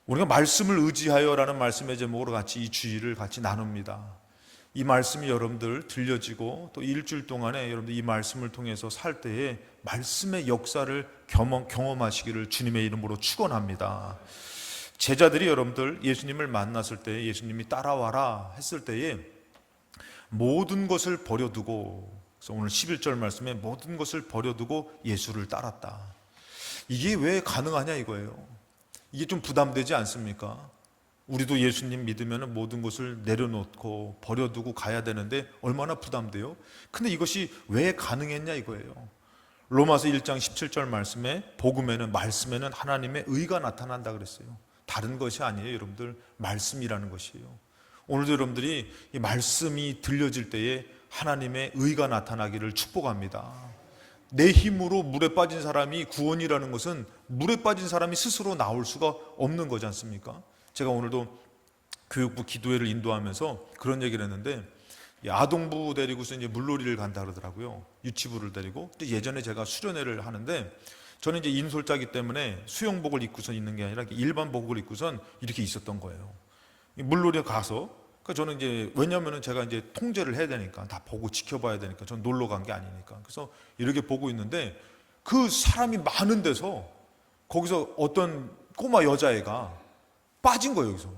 우리가 말씀을 의지하여라는 말씀의 제목으로 같이 이 주일을 같이 나눕니다. 이 말씀이 여러분들 들려지고 또 일주일 동안에 여러분들 이 말씀을 통해서 살 때에 말씀의 역사를 경험하시기를 주님의 이름으로 축원합니다. 제자들이 여러분들 예수님을 만났을 때, 예수님이 따라와라 했을 때에 모든 것을 버려두고, 그래서 오늘 11절 말씀에 모든 것을 버려두고 예수를 따랐다. 이게 왜 가능하냐 이거예요. 이게 좀 부담되지 않습니까? 우리도 예수님 믿으면 모든 것을 내려놓고 버려두고 가야 되는데 얼마나 부담돼요? 근데 이것이 왜 가능했냐 이거예요. 로마서 1장 17절 말씀에 복음에는, 말씀에는 하나님의 의가 나타난다 그랬어요. 다른 것이 아니에요. 여러분들, 말씀이라는 것이에요. 오늘도 여러분들이 이 말씀이 들려질 때에 하나님의 의가 나타나기를 축복합니다. 내 힘으로 물에 빠진 사람이 구원이라는 것은 물에 빠진 사람이 스스로 나올 수가 없는 거지 않습니까? 제가 오늘도 교육부 기도회를 인도하면서 그런 얘기를 했는데, 아동부 데리고서 이제 물놀이를 간다 그러더라고요. 유치부를 데리고. 근데 예전에 제가 수련회를 하는데 저는 이제 인솔자기 때문에 수영복을 입고서 있는 게 아니라 일반복을 입고선 이렇게 있었던 거예요. 물놀이에 가서, 그러니까 저는 이제, 왜냐면은 제가 이제 통제를 해야 되니까, 다 보고 지켜봐야 되니까, 저는 놀러 간 게 아니니까. 그래서 이렇게 보고 있는데 그 사람이 많은 데서 거기서 어떤 꼬마 여자애가 빠진 거예요. 여기서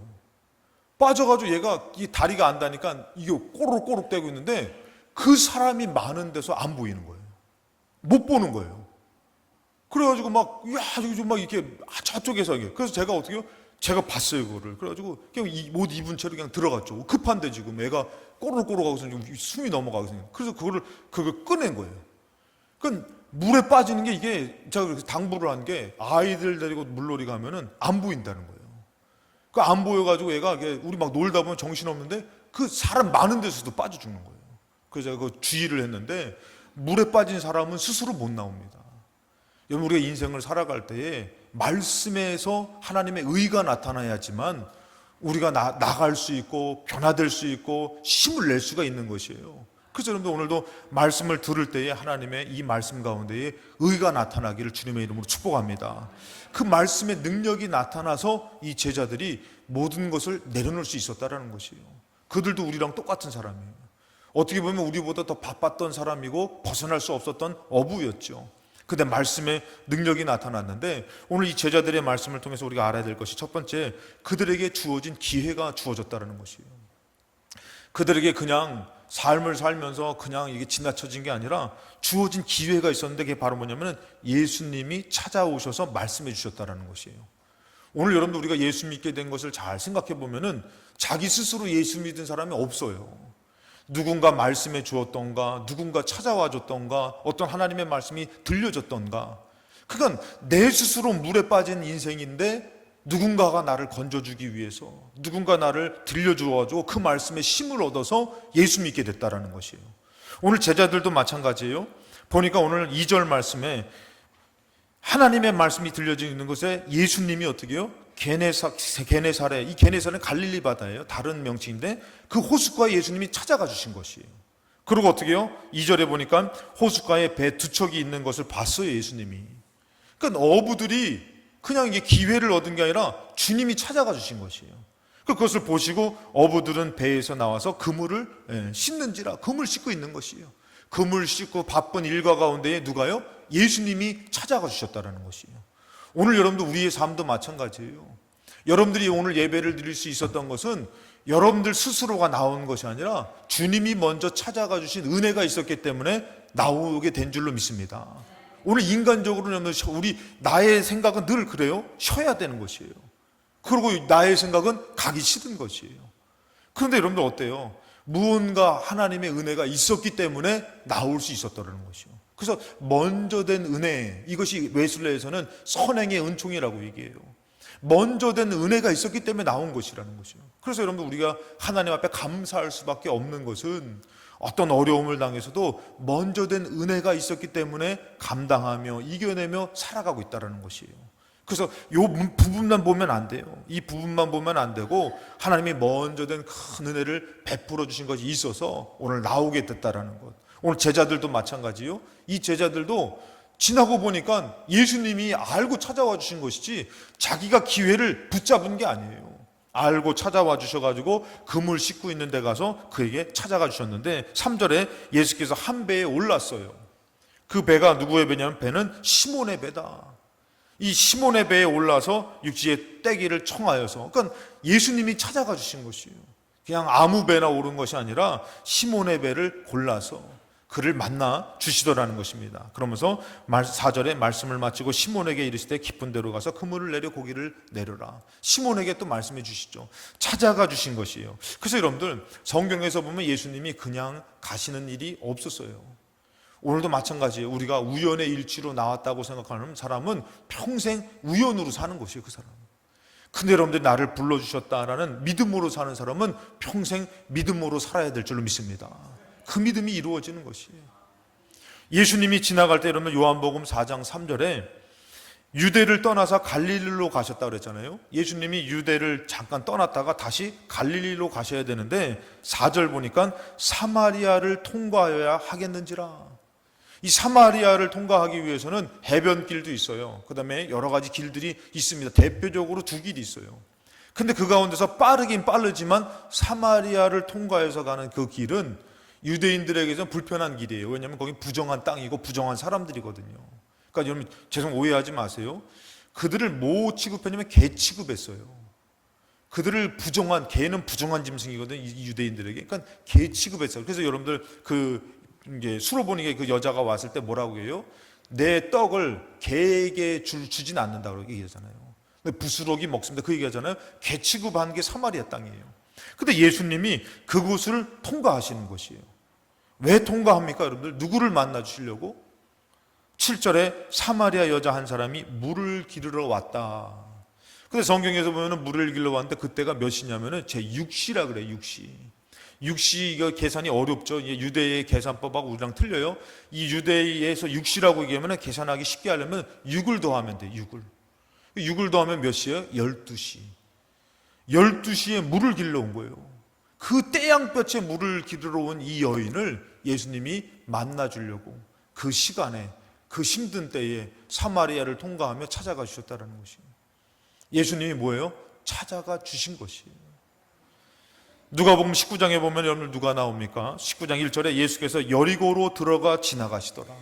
빠져가지고 얘가 이 다리가 안 닿으니까 이게 꼬르륵꼬르륵 대고 있는데 그 사람이 많은 데서 안 보이는 거예요. 못 보는 거예요. 그래가지고 막, 야, 막 이렇게 저쪽에서 이게. 그래서 제가 어떻게 해요? 제가 봤어요, 그거를. 그래가지고 그냥 옷 입은 채로 그냥 들어갔죠. 급한데 지금 애가 꼬르륵꼬르륵 하고서 숨이 넘어가고 있어요. 그래서 그걸 꺼낸 거예요. 그러니까 물에 빠지는 게, 이게 제가 그래서 당부를 한 게, 아이들 데리고 물놀이 가면은 안 보인다는 거예요. 그 안 보여가지고 애가, 우리 막 놀다 보면 정신없는데 그 사람 많은 데서도 빠져 죽는 거예요. 그래서 제가 그 주의를 했는데, 물에 빠진 사람은 스스로 못 나옵니다. 여러분, 우리가 인생을 살아갈 때에 말씀에서 하나님의 의가 나타나야지만 우리가 나갈 수 있고 변화될 수 있고 힘을 낼 수가 있는 것이에요. 그래서 여러분들, 오늘도 말씀을 들을 때에 하나님의 이 말씀 가운데에 의가 나타나기를 주님의 이름으로 축복합니다. 그 말씀의 능력이 나타나서 이 제자들이 모든 것을 내려놓을 수 있었다는 것이에요. 그들도 우리랑 똑같은 사람이에요. 어떻게 보면 우리보다 더 바빴던 사람이고 벗어날 수 없었던 어부였죠. 근데 말씀의 능력이 나타났는데, 오늘 이 제자들의 말씀을 통해서 우리가 알아야 될 것이, 첫 번째, 그들에게 주어진 기회가 주어졌다는 것이에요. 그들에게 그냥 삶을 살면서 그냥 이게 지나쳐진 게 아니라 주어진 기회가 있었는데, 그게 바로 뭐냐면 예수님이 찾아오셔서 말씀해 주셨다는 것이에요. 오늘 여러분들, 우리가 예수 믿게 된 것을 잘 생각해 보면은 자기 스스로 예수 믿은 사람이 없어요. 누군가 말씀해 주었던가, 누군가 찾아와 줬던가, 어떤 하나님의 말씀이 들려줬던가. 그건 내 스스로 물에 빠진 인생인데 누군가가 나를 건져주기 위해서, 누군가 나를 들려주어가지고 그 말씀에 힘을 얻어서 예수 믿게 됐다라는 것이에요. 오늘 제자들도 마찬가지예요. 보니까 오늘 2절 말씀에 하나님의 말씀이 들려지고 있는 곳에 예수님이 어떻게 해요? 게네사레, 이 게네사레는 갈릴리 바다예요. 다른 명칭인데 그 호숫가에 예수님이 찾아가 주신 것이에요. 그리고 어떻게 해요? 2절에 보니까 호숫가에 배 두 척이 있는 것을 봤어요, 예수님이. 그러니까 어부들이 그냥 이게 기회를 얻은 게 아니라 주님이 찾아가 주신 것이에요. 그것을 보시고 어부들은 배에서 나와서 그물을 씻는지라, 그물 씻고 있는 것이에요. 그물 씻고 바쁜 일과 가운데에 누가요? 예수님이 찾아가 주셨다는 것이에요. 오늘 여러분들, 우리의 삶도 마찬가지예요. 여러분들이 오늘 예배를 드릴 수 있었던 것은 여러분들 스스로가 나온 것이 아니라 주님이 먼저 찾아가 주신 은혜가 있었기 때문에 나오게 된 줄로 믿습니다. 오늘 인간적으로는 나의 생각은 늘 그래요. 쉬어야 되는 것이에요. 그리고 나의 생각은 가기 싫은 것이에요. 그런데 여러분들 어때요? 무언가 하나님의 은혜가 있었기 때문에 나올 수 있었다는 것이요. 그래서 먼저 된 은혜, 이것이 웨슬레에서는 선행의 은총이라고 얘기해요. 먼저 된 은혜가 있었기 때문에 나온 것이라는 것이요. 그래서 여러분, 우리가 하나님 앞에 감사할 수밖에 없는 것은 어떤 어려움을 당해서도 먼저 된 은혜가 있었기 때문에 감당하며 이겨내며 살아가고 있다는 것이에요. 그래서 이 부분만 보면 안 돼요. 이 부분만 보면 안 되고 하나님이 먼저 된 큰 은혜를 베풀어 주신 것이 있어서 오늘 나오게 됐다라는 것. 오늘 제자들도 마찬가지요. 이 제자들도 지나고 보니까 예수님이 알고 찾아와 주신 것이지 자기가 기회를 붙잡은 게 아니에요. 알고 찾아와 주셔가지고 그물 씻고 있는 데 가서 그에게 찾아가 주셨는데 3절에 예수께서 한 배에 올랐어요. 그 배가 누구의 배냐면 배는 시몬의 배다. 이 시몬의 배에 올라서 육지에 떼기를 청하여서, 그러니까 예수님이 찾아가 주신 것이에요. 그냥 아무 배나 오른 것이 아니라 시몬의 배를 골라서 그를 만나 주시더라는 것입니다. 그러면서 4절에 말씀을 마치고 시몬에게 이르시되 깊은 데로 가서 그물을 내려 고기를 내려라. 시몬에게 또 말씀해 주시죠. 찾아가 주신 것이에요. 그래서 여러분들 성경에서 보면 예수님이 그냥 가시는 일이 없었어요. 오늘도 마찬가지예요. 우리가 우연의 일치로 나왔다고 생각하는 사람은 평생 우연으로 사는 것이에요. 그 사람은. 근데 여러분들이 나를 불러주셨다라는 믿음으로 사는 사람은 평생 믿음으로 살아야 될 줄로 믿습니다. 그 믿음이 이루어지는 것이에요. 예수님이 지나갈 때 여러분 요한복음 4장 3절에 유대를 떠나서 갈릴리로 가셨다고 그랬잖아요. 예수님이 유대를 잠깐 떠났다가 다시 갈릴리로 가셔야 되는데 4절 보니까 사마리아를 통과하여야 하겠는지라. 이 사마리아를 통과하기 위해서는 해변길도 있어요. 그 다음에 여러 가지 길들이 있습니다. 대표적으로 두 길이 있어요. 근데 그 가운데서 빠르긴 빠르지만 사마리아를 통과해서 가는 그 길은 유대인들에게서는 불편한 길이에요. 왜냐하면 거기 부정한 땅이고 부정한 사람들이거든요. 그러니까 여러분 죄송 오해하지 마세요. 그들을 뭐 취급했냐면 개 취급했어요. 그들을 부정한, 개는 부정한 짐승이거든요. 이 유대인들에게. 그러니까 개 취급했어요. 그래서 여러분들 이제 수로보니게 그 여자가 왔을 때 뭐라고 해요? 내 떡을 개에게 주진 않는다고 얘기하잖아요. 부스러기 먹습니다. 그 얘기하잖아요. 개 취급한 게 사마리아 땅이에요. 근데 예수님이 그곳을 통과하시는 것이에요. 왜 통과합니까, 여러분들? 누구를 만나 주시려고? 7절에 사마리아 여자 한 사람이 물을 기르러 왔다. 근데 성경에서 보면 물을 기르러 왔는데 그때가 몇 시냐면은 제6시라 그래요. 6시. 6시 이거 계산이 어렵죠. 유대의 계산법하고 우리랑 틀려요. 이 유대에서 6시라고 얘기하면 계산하기 쉽게 하려면 6을 더하면 돼요. 6을 더하면 몇 시예요? 12시. 12시에 물을 길러 온 거예요. 그 태양볕에 물을 기르러 온 이 여인을 예수님이 만나 주려고 그 시간에, 그 힘든 때에 사마리아를 통과하며 찾아가 주셨다는 것이에요. 예수님이 뭐예요? 찾아가 주신 것이에요. 누가복음 19장에 보면 여러분 누가 나옵니까? 19장 1절에 예수께서 여리고로 들어가 지나가시더라.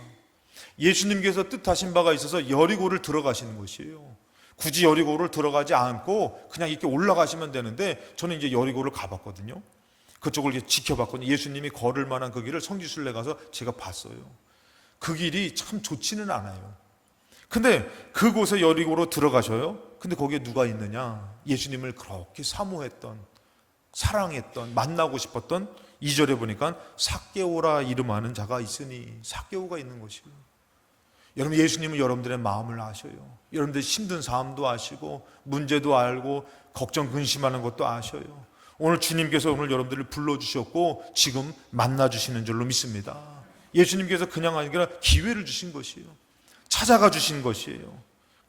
예수님께서 뜻하신 바가 있어서 여리고를 들어가시는 것이에요. 굳이 여리고를 들어가지 않고 그냥 이렇게 올라가시면 되는데 저는 이제 여리고를 가봤거든요. 그쪽을 이렇게 지켜봤거든요. 예수님이 걸을 만한 그 길을 성지순례 가서 제가 봤어요. 그 길이 참 좋지는 않아요. 근데 그곳에 여리고로 들어가셔요. 근데 거기에 누가 있느냐? 예수님을 그렇게 사모했던, 사랑했던, 만나고 싶었던 2절에 보니까 삭개오라 이름하는 자가 있으니, 삭개오가 있는 것이에요. 여러분, 예수님은 여러분들의 마음을 아셔요. 여러분들의 힘든 삶도 아시고 문제도 알고 걱정 근심하는 것도 아셔요. 오늘 주님께서 오늘 여러분들을 불러주셨고 지금 만나주시는 줄로 믿습니다. 예수님께서 그냥 아니라 기회를 주신 것이에요. 찾아가 주신 것이에요.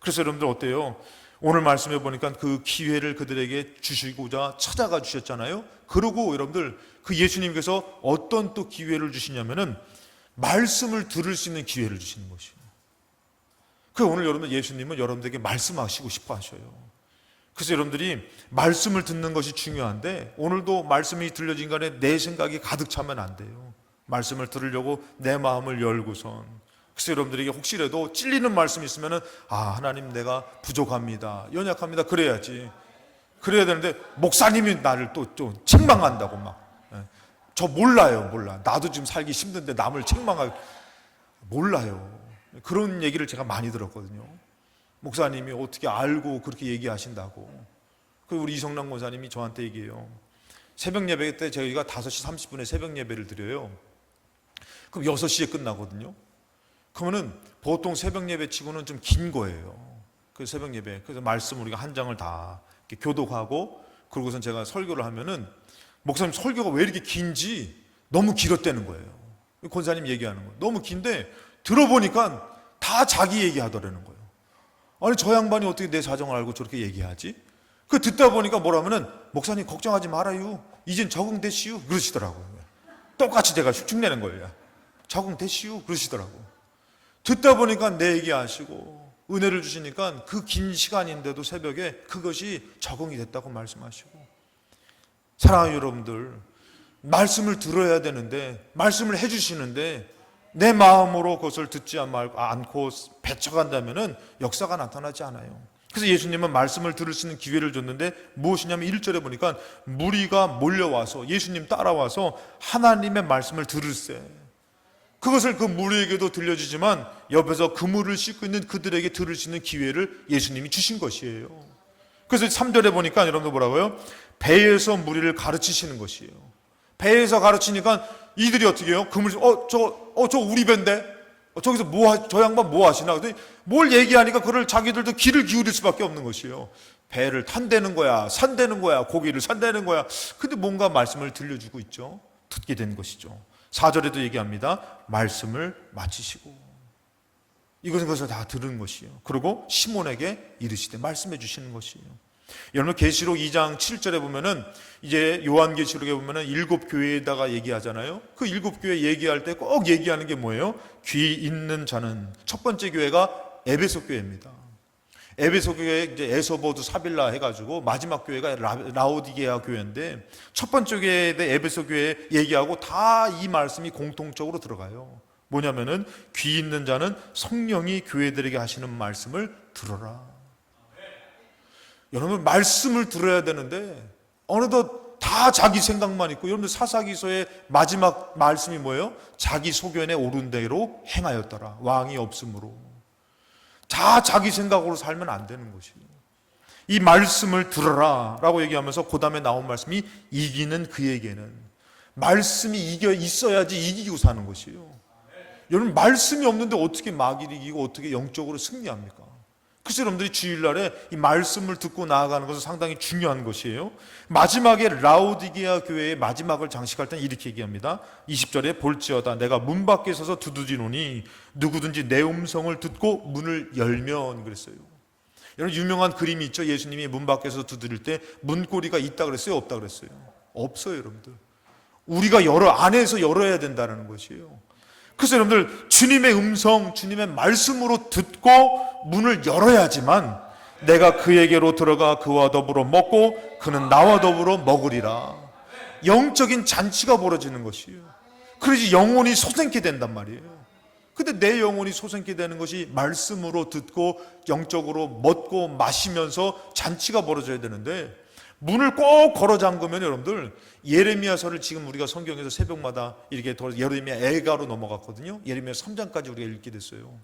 그래서 여러분들 어때요? 오늘 말씀해 보니까 그 기회를 그들에게 주시고자 찾아가 주셨잖아요. 그리고 여러분들 그 예수님께서 어떤 또 기회를 주시냐면은 말씀을 들을 수 있는 기회를 주시는 것이에요. 그 오늘 여러분들 예수님은 여러분들에게 말씀하시고 싶어 하셔요. 그래서 여러분들이 말씀을 듣는 것이 중요한데 오늘도 말씀이 들려진 간에 내 생각이 가득 차면 안 돼요. 말씀을 들으려고 내 마음을 열고선. 그래서 여러분들에게 혹시라도 찔리는 말씀이 있으면은 하나님 내가 부족합니다, 연약합니다 그래야지. 그래야 되는데 목사님이 나를 또 책망한다고 막. 저 몰라. 나도 지금 살기 힘든데 남을 책망할 몰라요. 그런 얘기를 제가 많이 들었거든요. 목사님이 어떻게 알고 그렇게 얘기하신다고. 그 우리 이성남 권사님이 저한테 얘기해요. 새벽 예배 때 저희가 5시 30분에 새벽 예배를 드려요. 그럼 6시에 끝나거든요. 그러면은 보통 새벽 예배 치고는 좀 긴 거예요. 그 새벽 예배. 그래서 말씀 우리가 한 장을 다 이렇게 교독하고 그러고선 제가 설교를 하면은 목사님 설교가 왜 이렇게 긴지 너무 길었다는 거예요. 권사님 얘기하는 거 너무 긴데 들어보니까 다 자기 얘기하더라는 거예요. 아니 저 양반이 어떻게 내 사정을 알고 저렇게 얘기하지? 그 듣다 보니까 뭐라면은 목사님 걱정하지 말아요. 이젠 적응됐시오 그러시더라고요. 똑같이 제가 흉내내는 거예요. 적응됐시오 그러시더라고. 듣다 보니까 내 얘기하시고 은혜를 주시니까 그 긴 시간인데도 새벽에 그것이 적응이 됐다고 말씀하시고, 사랑하는 여러분들, 말씀을 들어야 되는데, 말씀을 해주시는데 내 마음으로 그것을 듣지 않고 배쳐간다면 역사가 나타나지 않아요. 그래서 예수님은 말씀을 들을 수 있는 기회를 줬는데 무엇이냐면 1절에 보니까 무리가 몰려와서 예수님 따라와서 하나님의 말씀을 들을세. 그것을 그 무리에게도 들려주지만 옆에서 그물을 씻고 있는 그들에게 들을 수 있는 기회를 예수님이 주신 것이에요. 그래서 3절에 보니까 여러분들 뭐라고요? 배에서 무리를 가르치시는 것이에요. 배에서 가르치니까 이들이 어떻게 해요? 그물, 저 우리 배인데? 저기서 저 양반 뭐 하시나? 그랬더니 뭘 얘기하니까 그걸 자기들도 귀를 기울일 수밖에 없는 것이에요. 배를 탄다는 거야, 산다는 거야, 고기를 산다는 거야. 근데 뭔가 말씀을 들려주고 있죠. 듣게 된 것이죠. 4절에도 얘기합니다. 말씀을 마치시고. 이것은 것을 다 들은 것이에요. 그리고 시몬에게 이르시되 말씀해 주시는 것이에요. 여러분 계시록 2장 7절에 보면은 이제 요한계시록에 보면은 7교회에다가 얘기하잖아요. 그 7교회 얘기할 때 꼭 얘기하는 게 뭐예요? 귀 있는 자는. 첫 번째 교회가 에베소 교회입니다. 에베소 교회 이제 에소보드 사빌라 해가지고 마지막 교회가 라오디게아 교회인데 첫 번째 교회에 에베소 교회 얘기하고 다 이 말씀이 공통적으로 들어가요. 뭐냐면은 귀 있는 자는 성령이 교회들에게 하시는 말씀을 들어라. 여러분 말씀을 들어야 되는데 어느덧 다 자기 생각만 있고, 여러분들 사사기서의 마지막 말씀이 뭐예요? 자기 소견에 오른 대로 행하였더라. 왕이 없으므로. 다 자기 생각으로 살면 안 되는 것이에요. 이 말씀을 들어라 라고 얘기하면서 그 다음에 나온 말씀이 이기는 그에게는. 말씀이 있어야지 이기고 사는 것이에요. 여러분 말씀이 없는데 어떻게 마귀를 이기고 어떻게 영적으로 승리합니까? 그래서 여러분들이 주일날에 이 말씀을 듣고 나아가는 것은 상당히 중요한 것이에요. 마지막에 라오디게아 교회의 마지막을 장식할 때는 이렇게 얘기합니다. 20절에 볼지어다 내가 문 밖에 서서 두드리노니 누구든지 내 음성을 듣고 문을 열면 그랬어요. 여러분 유명한 그림이 있죠. 예수님이 문 밖에서 두드릴 때 문고리가 있다 그랬어요? 없다 그랬어요? 없어요. 여러분들 우리가 안에서 열어야 된다는 것이에요. 그래서 여러분들 주님의 음성, 주님의 말씀으로 듣고 문을 열어야지만 내가 그에게로 들어가 그와 더불어 먹고 그는 나와 더불어 먹으리라. 영적인 잔치가 벌어지는 것이에요. 그래야지 영혼이 솟게 된단 말이에요. 근데 내 영혼이 솟게 되는 것이 말씀으로 듣고 영적으로 먹고 마시면서 잔치가 벌어져야 되는데, 문을 꼭 걸어 잠그면 여러분들 예레미야서를 지금 우리가 성경에서 새벽마다 이렇게 예레미야 애가로 넘어갔거든요. 예레미야 3장까지 우리가 읽게 됐어요.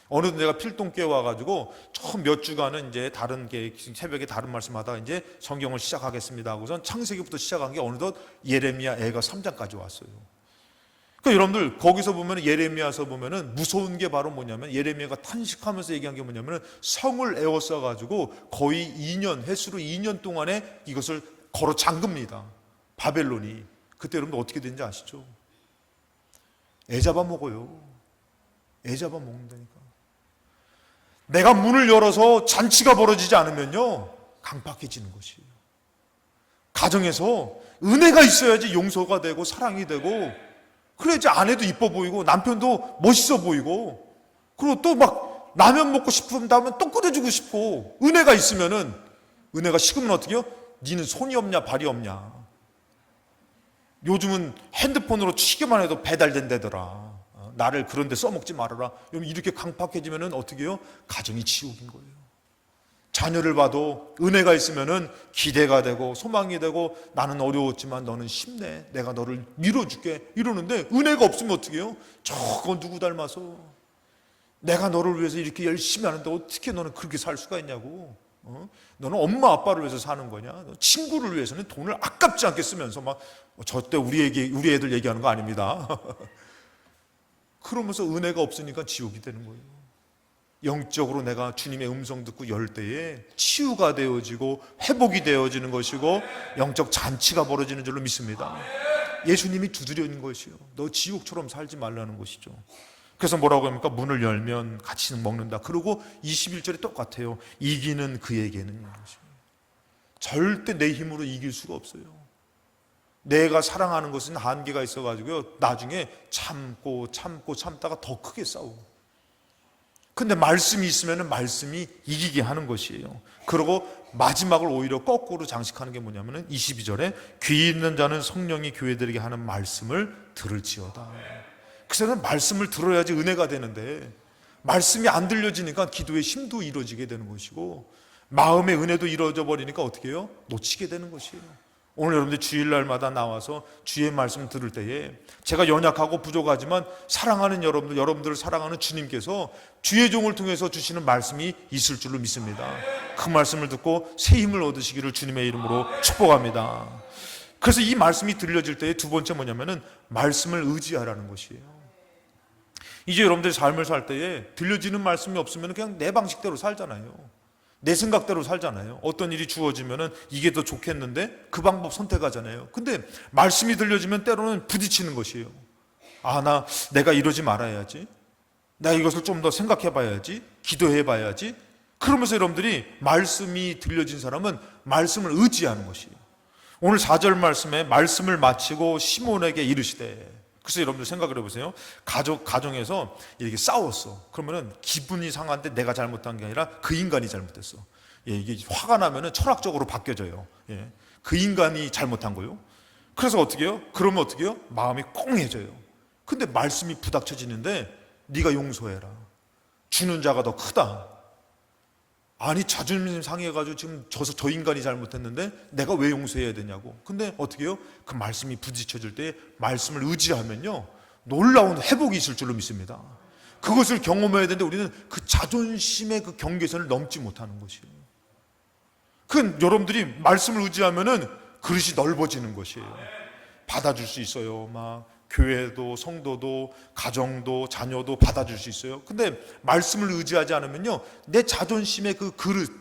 어느덧 내가 필동 깨워가지고 처음 몇 주간은 이제 새벽에 다른 말씀하다가 이제 성경을 시작하겠습니다 하고선 창세기부터 시작한 게 어느덧 예레미야 애가 3장까지 왔어요. 그러니까 여러분들 거기서 보면 예레미야서 보면은 무서운 게 바로 뭐냐면 예레미야가 탄식하면서 얘기한 게 뭐냐면 성을 에워싸 가지고 거의 2년 횟수로 2년 동안에 이것을 걸어 잠깁니다. 바벨론이. 그때 여러분들 어떻게 되는지 아시죠? 애 잡아 먹어요. 애 잡아 먹는다니까. 내가 문을 열어서 잔치가 벌어지지 않으면요 강팍해지는 것이에요. 가정에서 은혜가 있어야지 용서가 되고 사랑이 되고, 그래야지 아내도 이뻐 보이고 남편도 멋있어 보이고, 그리고 또 막 라면 먹고 싶은다면 또 끓여주고 싶고. 은혜가 있으면은, 은혜가 식으면 어떻게 해요? 니는 손이 없냐 발이 없냐. 요즘은 핸드폰으로 치기만 해도 배달된다더라. 나를 그런 데 써먹지 말아라. 이렇게 강팍해지면은 어떻게 해요? 가정이 지옥인 거예요. 자녀를 봐도 은혜가 있으면은 기대가 되고 소망이 되고, 나는 어려웠지만 너는 힘내, 내가 너를 밀어줄게 이러는데, 은혜가 없으면 어떻게 해요? 저거 누구 닮아서 내가 너를 위해서 이렇게 열심히 하는데 어떻게 너는 그렇게 살 수가 있냐고. 너는 엄마 아빠를 위해서 사는 거냐? 친구를 위해서는 돈을 아깝지 않게 쓰면서 막 저때 우리 애들 얘기하는 거 아닙니다. 그러면서 은혜가 없으니까 지옥이 되는 거예요. 영적으로 내가 주님의 음성 듣고 열 때에 치유가 되어지고 회복이 되어지는 것이고 영적 잔치가 벌어지는 줄로 믿습니다. 예수님이 두드려는 것이요. 너 지옥처럼 살지 말라는 것이죠. 그래서 뭐라고 합니까? 문을 열면 같이 먹는다. 그리고 21절이 똑같아요. 이기는 그에게는. 절대 내 힘으로 이길 수가 없어요. 내가 사랑하는 것은 한계가 있어가지고요, 나중에 참다가 더 크게 싸우고, 근데 말씀이 있으면 말씀이 이기게 하는 것이에요. 그리고 마지막을 오히려 거꾸로 장식하는 게 뭐냐면은 22절에 귀 있는 자는 성령이 교회들에게 하는 말씀을 들을지어다. 그래서 말씀을 들어야지 은혜가 되는데 말씀이 안 들려지니까 기도의 힘도 이루어지게 되는 것이고 마음의 은혜도 이루어져 버리니까 어떻게 해요? 놓치게 되는 것이에요. 오늘 여러분들 주일날마다 나와서 주의 말씀 들을 때에 제가 연약하고 부족하지만 사랑하는 여러분들을 사랑하는 주님께서 주의 종을 통해서 주시는 말씀이 있을 줄로 믿습니다. 그 말씀을 듣고 새 힘을 얻으시기를 주님의 이름으로 축복합니다. 그래서 이 말씀이 들려질 때의 두 번째 뭐냐면은 말씀을 의지하라는 것이에요. 이제 여러분들이 삶을 살 때에 들려지는 말씀이 없으면 그냥 내 방식대로 살잖아요. 내 생각대로 살잖아요. 어떤 일이 주어지면은 이게 더 좋겠는데 그 방법 선택하잖아요. 근데 말씀이 들려지면 때로는 부딪히는 것이에요. 내가 이러지 말아야지. 내가 이것을 좀 더 생각해 봐야지. 기도해 봐야지. 그러면서 여러분들이 말씀이 들려진 사람은 말씀을 의지하는 것이에요. 오늘 4절 말씀에 말씀을 마치고 시몬에게 이르시되, 그래서 여러분들 생각을 해보세요. 가정에서 이렇게 싸웠어. 그러면은 기분이 상한데 내가 잘못한 게 아니라 그 인간이 잘못했어. 이게 화가 나면은 철학적으로 바뀌어져요. 그 인간이 잘못한 거요. 그래서 어떻게 해요? 그러면 어떻게 해요? 마음이 꽁해져요. 근데 말씀이 부닥쳐지는데 네가 용서해라. 주는 자가 더 크다. 아니 자존심 상해가지고 지금 저 인간이 잘못했는데 내가 왜 용서해야 되냐고. 근데 어떻게 해요? 그 말씀이 부딪혀질 때 말씀을 의지하면요 놀라운 회복이 있을 줄로 믿습니다. 그것을 경험해야 되는데 우리는 그 자존심의 그 경계선을 넘지 못하는 것이에요. 그 여러분들이 말씀을 의지하면은 그릇이 넓어지는 것이에요. 받아줄 수 있어요. 막 교회도 성도도 가정도 자녀도 받아줄 수 있어요. 근데 말씀을 의지하지 않으면요 내 자존심의 그 그릇,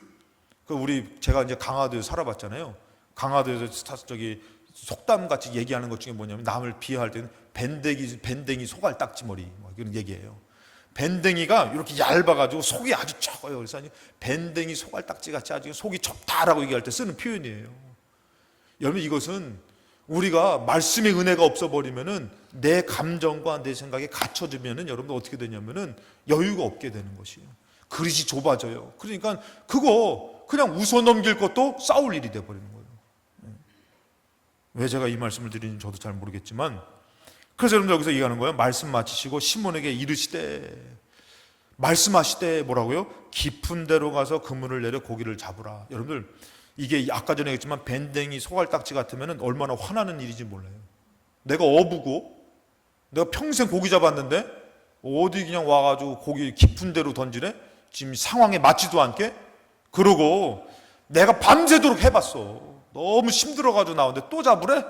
제가 이제 강화도에 살아봤잖아요. 강화도에서 저기 속담같이 얘기하는 것 중에 뭐냐면 남을 비하할 때는 밴댕이 소갈 딱지머리 뭐 이런 얘기예요. 밴댕이가 이렇게 얇아가지고 속이 아주 적어요. 그래서 밴댕이 소갈 딱지같이 아주 속이 좁다라고 얘기할 때 쓰는 표현이에요. 여러분 이것은 우리가 말씀의 은혜가 없어버리면은 내 감정과 내 생각에 갇혀지면은 여러분 어떻게 되냐면은 여유가 없게 되는 것이에요. 그릇이 좁아져요. 그러니까 그거 그냥 웃어 넘길 것도 싸울 일이 돼버리는 거예요. 왜 제가 이 말씀을 드리는지 저도 잘 모르겠지만, 그래서 여러분 여기서 얘기하는 거예요. 말씀 마치시고 시몬에게 이르시되, 말씀하시되 뭐라고요? 깊은 데로 가서 그물을 내려 고기를 잡으라. 여러분들 이게 아까 전에 했지만 밴댕이 소갈딱지 같으면 얼마나 화나는 일인지 몰라요. 내가 어부고 내가 평생 고기 잡았는데 어디 그냥 와가지고 고기 깊은 데로 던지래? 지금 상황에 맞지도 않게? 그러고 내가 밤새도록 해봤어. 너무 힘들어가지고 나오는데 또 잡으래?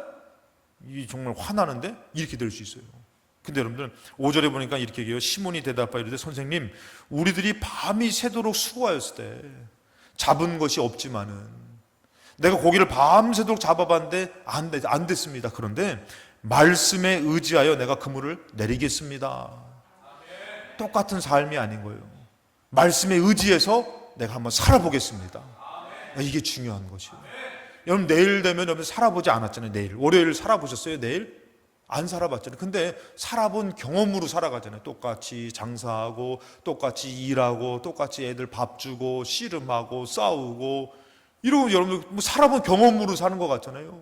이 정말 화나는데? 이렇게 될 수 있어요. 근데 여러분들 5절에 보니까 이렇게 얘기해요. 시몬이 대답하여 이르되 선생님 우리들이 밤이 새도록 수고하였을 때 잡은 것이 없지만은 내가 고기를 밤새도록 잡아봤는데 안 됐습니다. 그런데 말씀에 의지하여 내가 그물을 내리겠습니다. 똑같은 삶이 아닌 거예요. 말씀에 의지해서 내가 한번 살아보겠습니다. 이게 중요한 것이에요. 여러분 내일 되면 여러분 살아보지 않았잖아요. 내일 월요일 살아보셨어요? 내일? 안 살아봤잖아요. 근데 살아본 경험으로 살아가잖아요. 똑같이 장사하고 똑같이 일하고 똑같이 애들 밥 주고 씨름하고 싸우고 이러고 여러분들 뭐 살아본 경험으로 사는 것 같잖아요.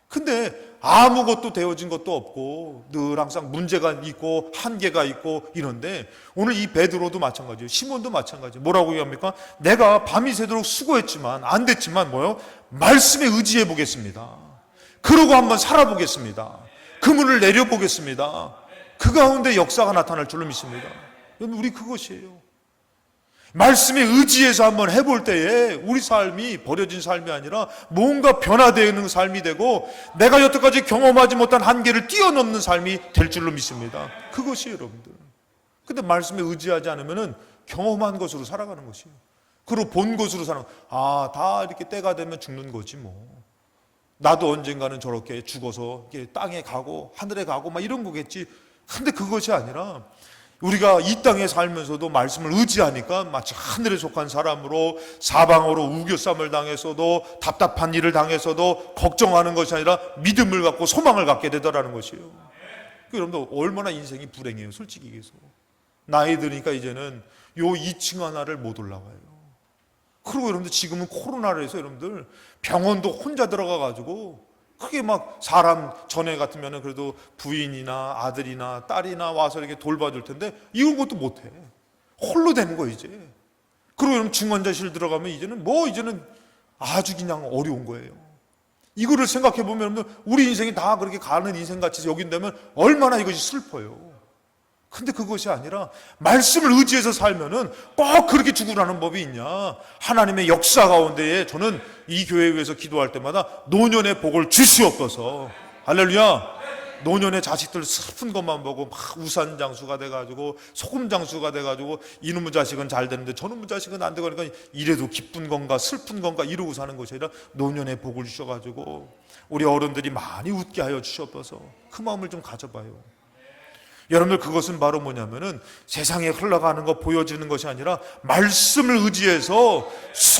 근데 아무것도 되어진 것도 없고 늘 항상 문제가 있고 한계가 있고 이런데 오늘 이 베드로도 마찬가지예요. 시몬도 마찬가지예요. 뭐라고 얘기합니까? 내가 밤이 새도록 수고했지만 안 됐지만 말씀에 의지해 보겠습니다. 그러고 한번 살아보겠습니다. 그물을 내려보겠습니다. 그 가운데 역사가 나타날 줄로 믿습니다. 우리 그것이에요. 말씀에 의지해서 한번 해볼 때에 우리 삶이 버려진 삶이 아니라 뭔가 변화되는 삶이 되고 내가 여태까지 경험하지 못한 한계를 뛰어넘는 삶이 될 줄로 믿습니다. 그것이 여러분들. 근데 말씀에 의지하지 않으면 경험한 것으로 살아가는 것이에요. 그리고 본 것으로 사는 다 이렇게 때가 되면 죽는 거지 뭐. 나도 언젠가는 저렇게 죽어서 땅에 가고 하늘에 가고 막 이런 거겠지. 근데 그것이 아니라 우리가 이 땅에 살면서도 말씀을 의지하니까 마치 하늘에 속한 사람으로 사방으로 우겨쌈을 당해서도 답답한 일을 당해서도 걱정하는 것이 아니라 믿음을 갖고 소망을 갖게 되더라는 것이에요. 여러분들 얼마나 인생이 불행해요. 솔직히 얘기해서 나이 드니까 이제는 2층 하나를 못 올라가요. 그리고 여러분들 지금은 코로나로 해서 여러분들 병원도 혼자 들어가가지고 그게 막 사람 전에 같으면 그래도 부인이나 아들이나 딸이나 와서 이렇게 돌봐줄 텐데 이런 것도 못해. 홀로 되는 거예요 이제. 그리고 여러분 중환자실 들어가면 이제는 아주 그냥 어려운 거예요. 이거를 생각해 보면 여러분들 우리 인생이 다 그렇게 가는 인생같이 여긴다면 얼마나 이것이 슬퍼요. 근데 그것이 아니라 말씀을 의지해서 살면은 꼭 그렇게 죽으라는 법이 있냐. 하나님의 역사 가운데에 저는 이 교회에 위해서 기도할 때마다 노년의 복을 주시옵소서. 할렐루야. 노년의 자식들 슬픈 것만 보고 막 우산장수가 돼가지고 소금장수가 돼가지고 이놈의 자식은 잘 되는데 저놈의 자식은 안 되고 그러니까 이래도 기쁜 건가 슬픈 건가 이러고 사는 것이 아니라 노년의 복을 주셔가지고 우리 어른들이 많이 웃게 하여 주시옵소서. 그 마음을 좀 가져봐요. 여러분들 그것은 바로 뭐냐면은 세상에 흘러가는 거 보여지는 것이 아니라 말씀을 의지해서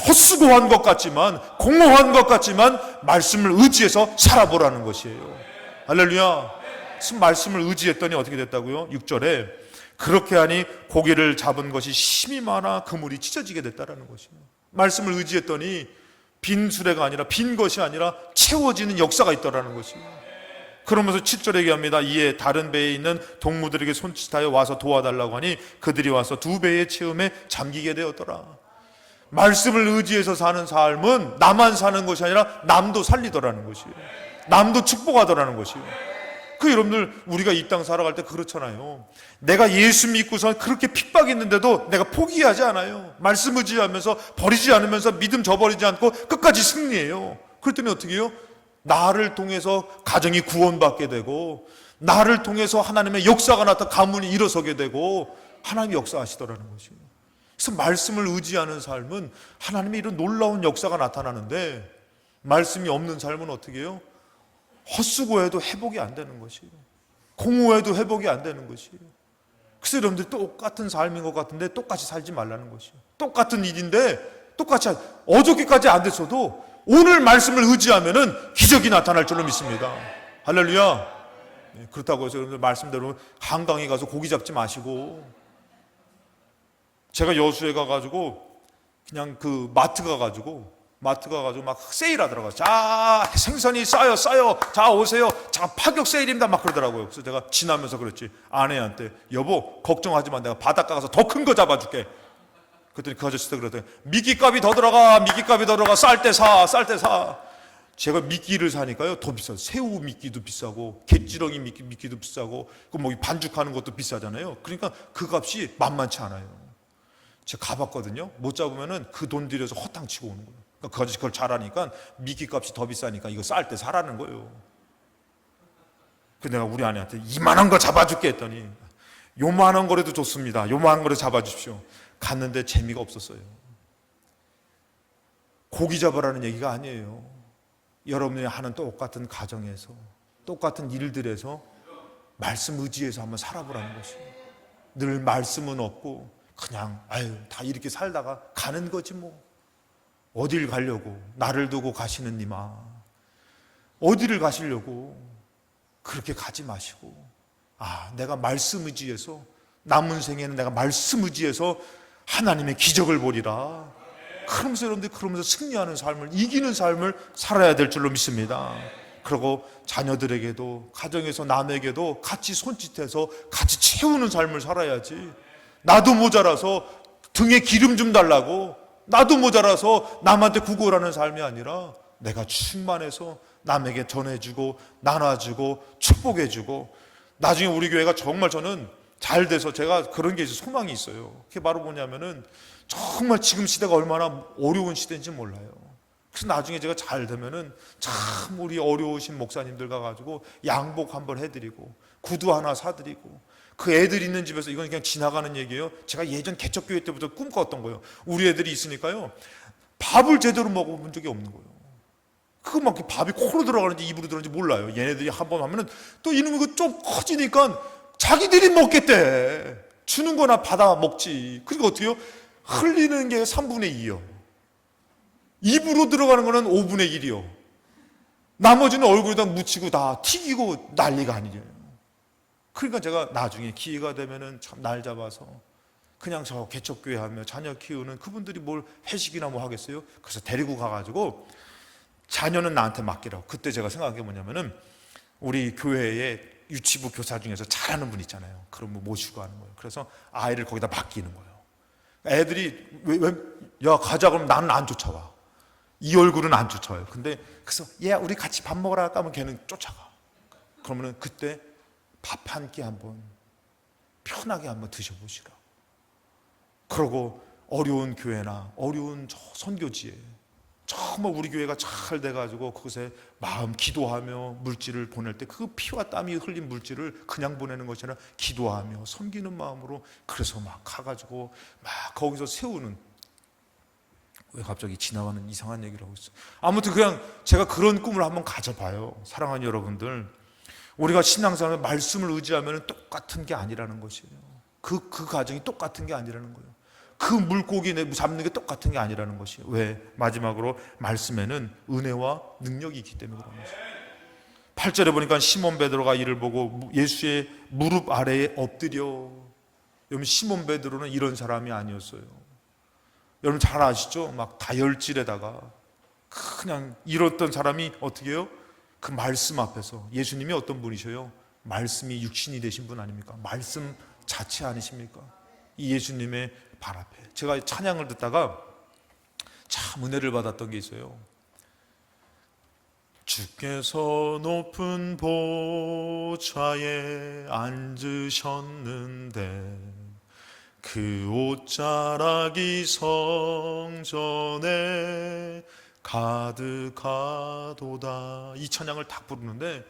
헛수고한 것 같지만 공허한 것 같지만 말씀을 의지해서 살아보라는 것이에요. 할렐루야. 말씀을 의지했더니 어떻게 됐다고요? 6절에 그렇게 하니 고기를 잡은 것이 심이 많아 그물이 찢어지게 됐다라는 것이에요. 말씀을 의지했더니 빈 수레가 아니라 빈 것이 아니라 채워지는 역사가 있더라는 것이에요. 그러면서 7절에 얘기합니다. 이에 다른 배에 있는 동무들에게 손짓하여 와서 도와달라고 하니 그들이 와서 두 배의 채움에 잠기게 되었더라. 말씀을 의지해서 사는 삶은 나만 사는 것이 아니라 남도 살리더라는 것이에요. 남도 축복하더라는 것이에요. 그 여러분들 우리가 이 땅 살아갈 때 그렇잖아요. 내가 예수 믿고서 그렇게 핍박했는데도 내가 포기하지 않아요. 말씀 의지하면서 버리지 않으면서 믿음 저버리지 않고 끝까지 승리해요. 그랬더니 어떻게 해요? 나를 통해서 가정이 구원받게 되고 나를 통해서 하나님의 역사가 나타 가문이 일어서게 되고 하나님이 역사하시더라는 것이에요. 그래서 말씀을 의지하는 삶은 하나님의 이런 놀라운 역사가 나타나는데 말씀이 없는 삶은 어떻게 해요? 헛수고해도 회복이 안 되는 것이에요. 공허해도 회복이 안 되는 것이에요. 그래서 여러분들 똑같은 삶인 것 같은데 똑같이 살지 말라는 것이에요. 똑같은 일인데 똑같이 어저께까지 안 됐어도 오늘 말씀을 의지하면은 기적이 나타날 줄로 믿습니다. 할렐루야. 그렇다고 해서 여러분들 말씀대로 한강에 가서 고기 잡지 마시고 제가 여수에 가가지고 그냥 그 마트 가가지고 막 세일하더라고요. 자, 생선이 싸요. 자, 오세요. 자, 파격 세일입니다. 막 그러더라고요. 그래서 제가 지나면서 그랬지. 아내한테 여보 걱정하지 마. 내가 바닷가 가서 더 큰 거 잡아줄게. 그랬더니 그 아저씨도 그러더니 미끼값이 더 들어가. 쌀 때 사. 제가 미끼를 사니까요 더 비싸요. 새우 미끼도 비싸고 갯지렁이 미끼도 비싸고 그 뭐 반죽하는 것도 비싸잖아요. 그러니까 그 값이 만만치 않아요. 제가 가봤거든요. 못 잡으면은 그 돈 들여서 허탕 치고 오는 거예요. 그러니까 그 아저씨 그걸 잘하니까 미끼 값이 더 비싸니까 이거 쌀 때 사라는 거예요. 그래서 내가 우리 아내한테 이만한 거 잡아줄게 했더니 요만한 거라도 좋습니다. 요만한 거라도 잡아주십시오. 갔는데 재미가 없었어요. 고기 잡으라는 얘기가 아니에요. 여러분이 하는 똑같은 가정에서 똑같은 일들에서 말씀 의지해서 한번 살아보라는 것이에요. 늘 말씀은 없고 그냥 다 이렇게 살다가 가는 거지 뭐. 어딜 가려고 나를 두고 가시는 니마. 어디를 가시려고 그렇게 가지 마시고 내가 말씀 의지해서 남은 생에는 내가 말씀 의지해서 하나님의 기적을 보리라. 그러면서 승리하는 삶을 이기는 삶을 살아야 될 줄로 믿습니다. 그리고 자녀들에게도 가정에서 남에게도 같이 손짓해서 같이 채우는 삶을 살아야지. 나도 모자라서 등에 기름 좀 달라고 나도 모자라서 남한테 구걸하는 삶이 아니라 내가 충만해서 남에게 전해주고 나눠주고 축복해주고 나중에 우리 교회가 정말 저는 잘 돼서 제가 그런 게 소망이 있어요. 그게 바로 뭐냐면은 정말 지금 시대가 얼마나 어려운 시대인지 몰라요. 그래서 나중에 제가 잘 되면은 참 우리 어려우신 목사님들 가가지고 양복 한번 해드리고 구두 하나 사드리고 그 애들 있는 집에서 이건 그냥 지나가는 얘기예요. 제가 예전 개척교회 때부터 꿈꿨던 거예요. 우리 애들이 있으니까요 밥을 제대로 먹어본 적이 없는 거예요. 그거 막 밥이 코로 들어가는지 입으로 들어가는지 몰라요. 얘네들이 한번 하면은 또 이놈이 그 좀 커지니까 자기들이 먹겠대. 주는 거나 받아 먹지. 그러니까 어떻게 해요? 흘리는 게 3분의 2요. 입으로 들어가는 거는 5분의 1이요. 나머지는 얼굴에다 묻히고 다 튀기고 난리가 아니에요. 그러니까 제가 나중에 기회가 되면은 참 날 잡아서 그냥 저 개척교회 하며 자녀 키우는 그분들이 뭘 회식이나 뭐 하겠어요? 그래서 데리고 가가지고 자녀는 나한테 맡기라고. 그때 제가 생각한 게 뭐냐면은 우리 교회에 유치부 교사 중에서 잘하는 분 있잖아요. 그럼 뭐 모시고 하는 거예요. 그래서 아이를 거기다 맡기는 거예요. 애들이 야 가자 그러면 나는 안 쫓아와. 이 얼굴은 안 쫓아와요. 근데 그래서 얘 우리 같이 밥 먹으러 갈까 하면 걔는 쫓아가. 그러면은 그때 밥 한 끼 한번 편하게 한번 드셔보시라. 그러고 어려운 교회나 어려운 저 선교지에 정말 우리 교회가 잘 돼가지고 그곳에 마음 기도하며 물질을 보낼 때 그 피와 땀이 흘린 물질을 그냥 보내는 것이 아니라 기도하며 섬기는 마음으로 그래서 막 가가지고 막 거기서 세우는. 왜 갑자기 지나가는 이상한 얘기를 하고 있어. 아무튼 그냥 제가 그런 꿈을 한번 가져봐요. 사랑하는 여러분들, 우리가 신앙생활 말씀을 의지하면 똑같은 게 아니라는 것이에요. 그 과정이 똑같은 게 아니라는 거예요. 그 물고기 잡는 게 똑같은 게 아니라는 것이에요. 왜? 마지막으로 말씀에는 은혜와 능력이 있기 때문에 그런 거죠. 8절에 보니까 시몬 베드로가 이를 보고 예수의 무릎 아래에 엎드려. 여러분, 시몬 베드로는 이런 사람이 아니었어요. 여러분 잘 아시죠? 막 다혈질에다가 그냥 이렇던 사람이 어떻게 해요? 그 말씀 앞에서 예수님이 어떤 분이셔요? 말씀이 육신이 되신 분 아닙니까? 말씀 자체 아니십니까? 이 예수님의 발 앞에 제가 찬양을 듣다가 참 은혜를 받았던 게 있어요. 주께서 높은 보좌에 앉으셨는데 그 옷자락이 성전에 가득하도다. 이 찬양을 딱 부르는데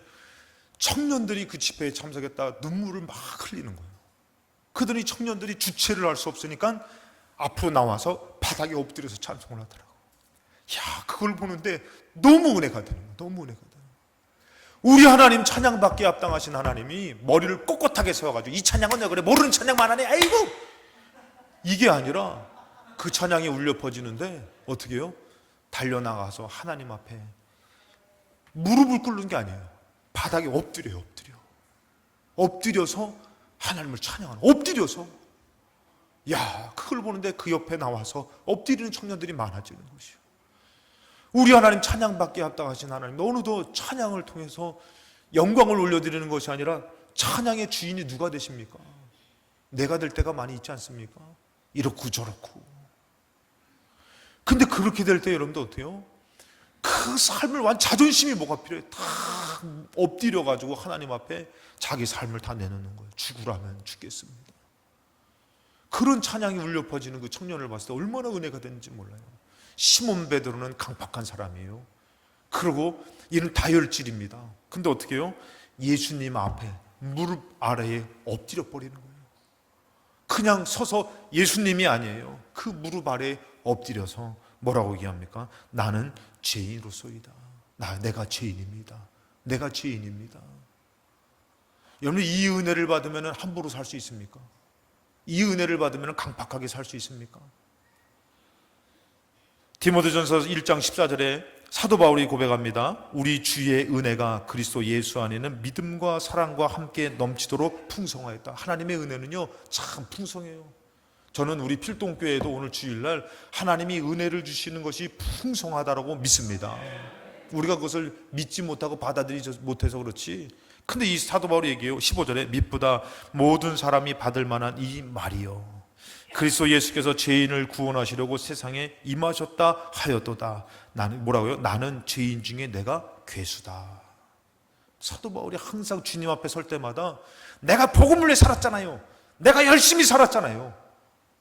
청년들이 그 집회에 참석했다 눈물을 막 흘리는 거예요. 그들이 청년들이 주체를 할 수 없으니까 앞으로 나와서 바닥에 엎드려서 찬송을 하더라고요. 야, 그걸 보는데 너무 은혜가 되는 거예요. 너무 은혜가 되는 거예요. 우리 하나님 찬양받기에 합당하신 하나님이 머리를 꼿꼿하게 세워가지고 이 찬양은 왜 그래? 모르는 찬양만 하네. 아이고! 이게 아니라 그 찬양이 울려 퍼지는데 어떻게 해요? 달려나가서 하나님 앞에 무릎을 꿇는 게 아니에요. 바닥에 엎드려요. 엎드려서 하나님을 찬양하는, 엎드려서. 야, 그걸 보는데 그 옆에 나와서 엎드리는 청년들이 많아지는 것이요. 우리 하나님 찬양받기에 합당하신 하나님, 오늘도 찬양을 통해서 영광을 올려드리는 것이 아니라 찬양의 주인이 누가 되십니까? 내가 될 때가 많이 있지 않습니까? 이렇고 저렇고. 근데 그렇게 될 때 여러분도 어때요? 그 삶을 자존심이 뭐가 필요해? 다 엎드려가지고 하나님 앞에 자기 삶을 다 내놓는 거예요. 죽으라면 죽겠습니다. 그런 찬양이 울려 퍼지는 그 청년을 봤을 때 얼마나 은혜가 되는지 몰라요. 시몬 베드로는 강팍한 사람이에요. 그리고 이는 다혈질입니다. 근데 어떻게 해요? 예수님 앞에 무릎 아래에 엎드려 버리는 거예요. 그냥 서서 예수님이 아니에요. 그 무릎 아래에 엎드려서 뭐라고 얘기합니까? 나는 죄인으로소이다. 내가 죄인입니다. 내가 죄인입니다. 여러분, 이 은혜를 받으면 함부로 살 수 있습니까? 이 은혜를 받으면 강팍하게 살 수 있습니까? 디모데전서 1장 14절에 사도 바울이 고백합니다. 우리 주의 은혜가 그리스도 예수 안에는 믿음과 사랑과 함께 넘치도록 풍성하였다. 하나님의 은혜는요 참 풍성해요. 저는 우리 필동교회에도 오늘 주일날 하나님이 은혜를 주시는 것이 풍성하다라고 믿습니다. 우리가 그것을 믿지 못하고 받아들이지 못해서 그렇지. 근데 이 사도 바울이 얘기해요. 15절에 mit보다 모든 사람이 받을 만한 이 말이요, 그리스도 예수께서 죄인을 구원하시려고 세상에 임하셨다 하였도다. 나는 뭐라고요? 나는 죄인 중에 내가 괴수다. 사도 바울이 항상 주님 앞에 설 때마다 내가 복음을 위해 살았잖아요, 내가 열심히 살았잖아요,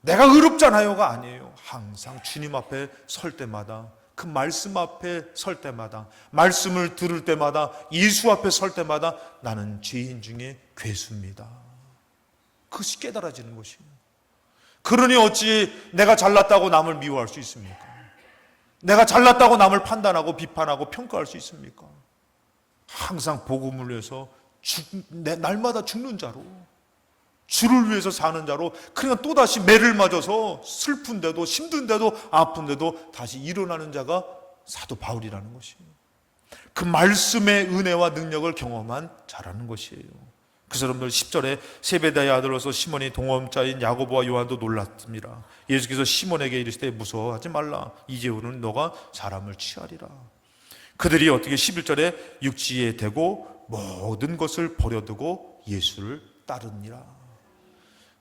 내가 의롭잖아요가 아니에요. 항상 주님 앞에 설 때마다, 그 말씀 앞에 설 때마다, 말씀을 들을 때마다, 예수 앞에 설 때마다 나는 죄인 중에 괴수입니다. 그것이 깨달아지는 것이에요. 그러니 어찌 내가 잘났다고 남을 미워할 수 있습니까? 내가 잘났다고 남을 판단하고 비판하고 평가할 수 있습니까? 항상 복음을 위해서 날마다 죽는 자로, 주를 위해서 사는 자로, 그러니까 또다시 매를 맞아서 슬픈데도 힘든데도 아픈데도 다시 일어나는 자가 사도 바울이라는 것이에요. 그 말씀의 은혜와 능력을 경험한 자라는 것이에요. 그 사람들 10절에 세베다의 아들로서 시몬이 동업자인 야고보와 요한도 놀랐습니다. 예수께서 시몬에게 이르시되 무서워하지 말라. 이제후로는 너가 사람을 취하리라. 그들이 어떻게 11절에 육지에 대고 모든 것을 버려두고 예수를 따르니라.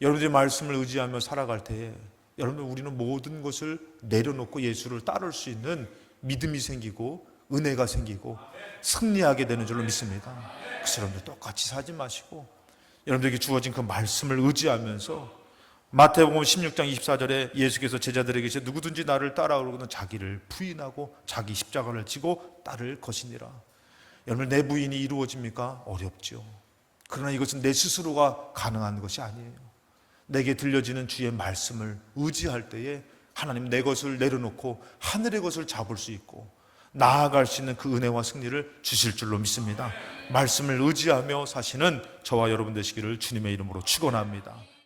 여러분들이 말씀을 의지하며 살아갈 때에 여러분들 우리는 모든 것을 내려놓고 예수를 따를 수 있는 믿음이 생기고 은혜가 생기고 승리하게 되는 줄로 믿습니다. 그 사람들 똑같이 사지 마시고 여러분들에게 주어진 그 말씀을 의지하면서 마태복음 16장 24절에 예수께서 제자들에게 이제 누구든지 나를 따라오려거든 자기를 부인하고 자기 십자가를 지고 따를 것이니라. 여러분 내 부인이 이루어집니까? 어렵죠. 그러나 이것은 내 스스로가 가능한 것이 아니에요. 내게 들려지는 주의 말씀을 의지할 때에 하나님 내 것을 내려놓고 하늘의 것을 잡을 수 있고 나아갈 수 있는 그 은혜와 승리를 주실 줄로 믿습니다. 말씀을 의지하며 사시는 저와 여러분 되시기를 주님의 이름으로 축원합니다.